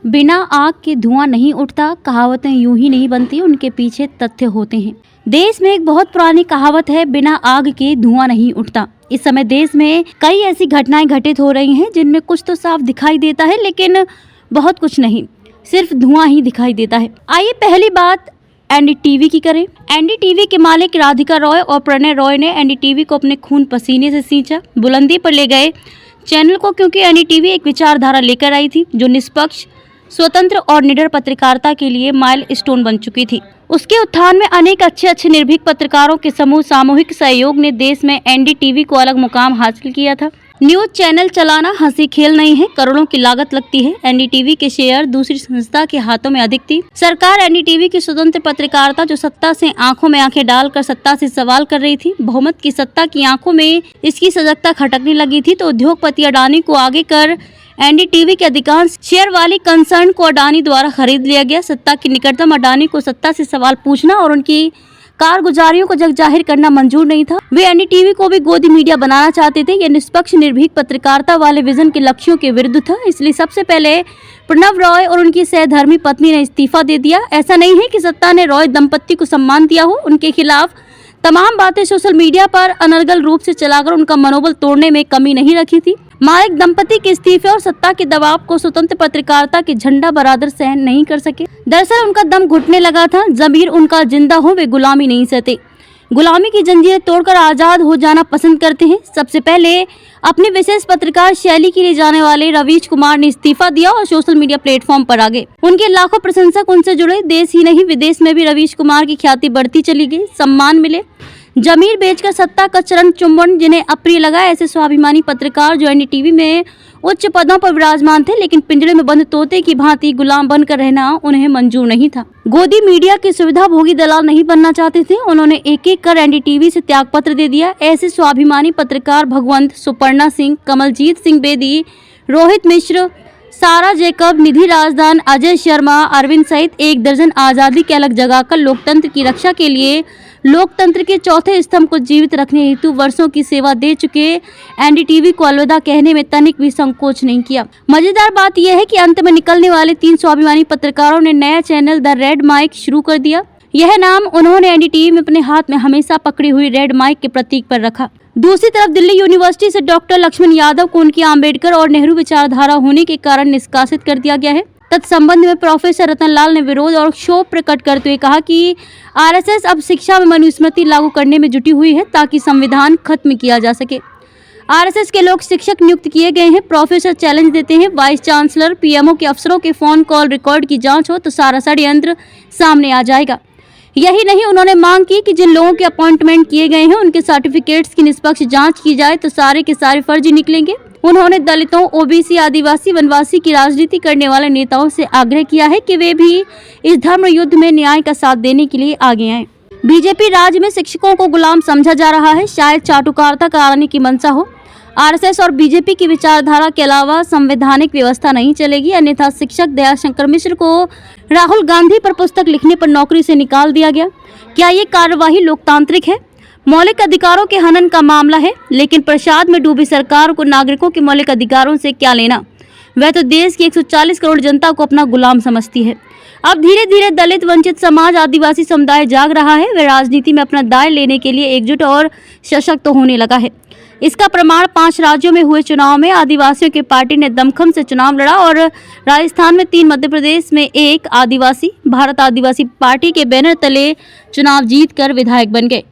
बिना आग के धुआं नहीं उठता, कहावतें यूं ही नहीं बनती, उनके पीछे तथ्य होते हैं। देश में एक बहुत पुरानी कहावत है, बिना आग के धुआं नहीं उठता। इस समय देश में कई ऐसी घटनाएं घटित हो रही हैं जिनमें कुछ तो साफ दिखाई देता है, लेकिन बहुत कुछ नहीं, सिर्फ धुआं ही दिखाई देता है। आइए पहली बात एनडीटीवी की करें। एनडीटीवी के मालिक राधिका रॉय और प्रणय रॉय ने एनडीटीवी को अपने खून पसीने से सींचा, बुलंदी पर ले गए चैनल को, क्योंकि एनडीटीवी एक विचारधारा लेकर आई थी जो निष्पक्ष, स्वतंत्र और निडर पत्रकारिता के लिए माइलस्टोन बन चुकी थी। उसके उत्थान में अनेक अच्छे निर्भीक पत्रकारों के समूह सामूहिक सहयोग ने देश में एनडीटीवी को अलग मुकाम हासिल किया था। न्यूज चैनल चलाना हंसी खेल नहीं है, करोड़ों की लागत लगती है। एनडीटीवी के शेयर दूसरी संस्था के हाथों में अधिक थी। सरकार एनडीटीवी की स्वतंत्र पत्रकारिता, जो सत्ता से आंखों में आंखें डालकर सत्ता से सवाल कर रही थी, बहुमत की सत्ता की आंखों में इसकी सजगता खटकने लगी थी, तो उद्योगपति अडानी को आगे कर एनडीटीवी के अधिकांश शेयर वाली कंसर्न को अडानी द्वारा खरीद लिया गया। सत्ता की निकटतम अडानी को सत्ता से सवाल पूछना और उनकी कारगुजारियों को जग जाहिर करना मंजूर नहीं था। वे एनडीटीवी को भी गोदी मीडिया बनाना चाहते थे। यह निष्पक्ष निर्भीक पत्रकारिता वाले विजन के लक्ष्यों के विरुद्ध था। इसलिए सबसे पहले प्रणव रॉय और उनकी सहधर्मी पत्नी ने इस्तीफा दे दिया। ऐसा नहीं है कि सत्ता ने रॉय दंपत्ति को सम्मान दिया हो, उनके खिलाफ तमाम बातें सोशल मीडिया पर अनर्गल रूप से चलाकर उनका मनोबल तोड़ने में कमी नहीं रखी थी। मालिक दंपति के इस्तीफे और सत्ता के दबाव को स्वतंत्र पत्रकारिता के झंडा बरादर सहन नहीं कर सके। दरअसल उनका दम घुटने लगा था। जमीर उनका जिंदा हो, वे गुलामी नहीं सहते, गुलामी की जंजीरें तोड़कर आजाद हो जाना पसंद करते हैं। सबसे पहले अपनी विशेष पत्रकार शैली के लिए जाने वाले रवीश कुमार ने इस्तीफा दिया और सोशल मीडिया प्लेटफॉर्म पर आ गए। उनके लाखों प्रशंसक उनसे जुड़े। देश ही नहीं, विदेश में भी रवीश कुमार की ख्याति बढ़ती चली गई, सम्मान मिले। जमीर बेचकर सत्ता का चरण चुंबन जिन्हें अप्रिय लगा, ऐसे स्वाभिमानी पत्रकार जो एनडीटीवी में उच्च पदों पर विराजमान थे, लेकिन पिंजरे में बंद तोते की भांति गुलाम बनकर रहना उन्हें मंजूर नहीं था। गोदी मीडिया की सुविधा भोगी दलाल नहीं बनना चाहते थे। उन्होंने एक एक कर एनडीटीवी से त्यागपत्र दे दिया। ऐसे स्वाभिमानी पत्रकार भगवंत, सुपर्णा सिंह, कमलजीत सिंह बेदी, रोहित मिश्र, सारा जैकब, निधि राजदान, अजय शर्मा, अरविंद सहित एक दर्जन आजादी की अलग जगाकर लोकतंत्र की रक्षा के लिए, लोकतंत्र के चौथे स्तंभ को जीवित रखने हेतु वर्षों की सेवा दे चुके एनडीटीवी को अलविदा कहने में तनिक भी संकोच नहीं किया। मजेदार बात यह है कि अंत में निकलने वाले 3 स्वाभिमानी पत्रकारों ने नया चैनल द रेड माइक शुरू कर दिया। यह नाम उन्होंने एनडीटीवी में अपने हाथ में हमेशा पकड़ी हुई रेड माइक के प्रतीक पर रखा। दूसरी तरफ दिल्ली यूनिवर्सिटी से डॉक्टर लक्ष्मण यादव को उनकी आम्बेडकर और नेहरू विचारधारा होने के कारण निष्कासित कर दिया गया है। तत्संबंध में प्रोफेसर रतनलाल ने विरोध और क्षोभ प्रकट करते हुए कहा कि आरएसएस अब शिक्षा में मनुस्मृति लागू करने में जुटी हुई है ताकि संविधान खत्म किया जा सके। आरएसएस के लोग शिक्षक नियुक्त किए गए हैं। प्रोफेसर चैलेंज देते हैं, वाइस चांसलर, पीएमओ के अफसरों के फोन कॉल रिकॉर्ड की जांच हो तो सारा षड्यंत्र सामने आ जाएगा। यही नहीं, उन्होंने मांग की कि जिन लोगों के अपॉइंटमेंट किए गए हैं उनके सर्टिफिकेट्स की निष्पक्ष जांच की जाए तो सारे के सारे फर्जी निकलेंगे। उन्होंने दलितों, ओबीसी, आदिवासी, वनवासी की राजनीति करने वाले नेताओं से आग्रह किया है कि वे भी इस धर्म युद्ध में न्याय का साथ देने के लिए आगे आएं। बीजेपी राज्य में शिक्षकों को गुलाम समझा जा रहा है, शायद चाटुकारिता कराने की मंशा हो। आरएसएस और बीजेपी की विचारधारा के अलावा संवैधानिक व्यवस्था नहीं चलेगी, अन्यथा शिक्षक दयाशंकर मिश्र को राहुल गांधी पर पुस्तक लिखने पर नौकरी से निकाल दिया गया। क्या ये कार्यवाही लोकतांत्रिक है? मौलिक अधिकारों के हनन का मामला है, लेकिन प्रसाद में डूबी सरकार को नागरिकों के मौलिक अधिकारों से क्या लेना? वह तो देश की 140 करोड़ जनता को अपना गुलाम समझती है। अब धीरे धीरे दलित, वंचित समाज, आदिवासी समुदाय जाग रहा है। वह राजनीति में अपना दाय लेने के लिए एकजुट और सशक्त होने लगा है। इसका प्रमाण 5 राज्यों में हुए चुनाव में आदिवासियों की पार्टी ने दमखम से चुनाव लड़ा और राजस्थान में 3, मध्य प्रदेश में 1 आदिवासी, भारत आदिवासी पार्टी के बैनर तले चुनाव जीतकर विधायक बन गए।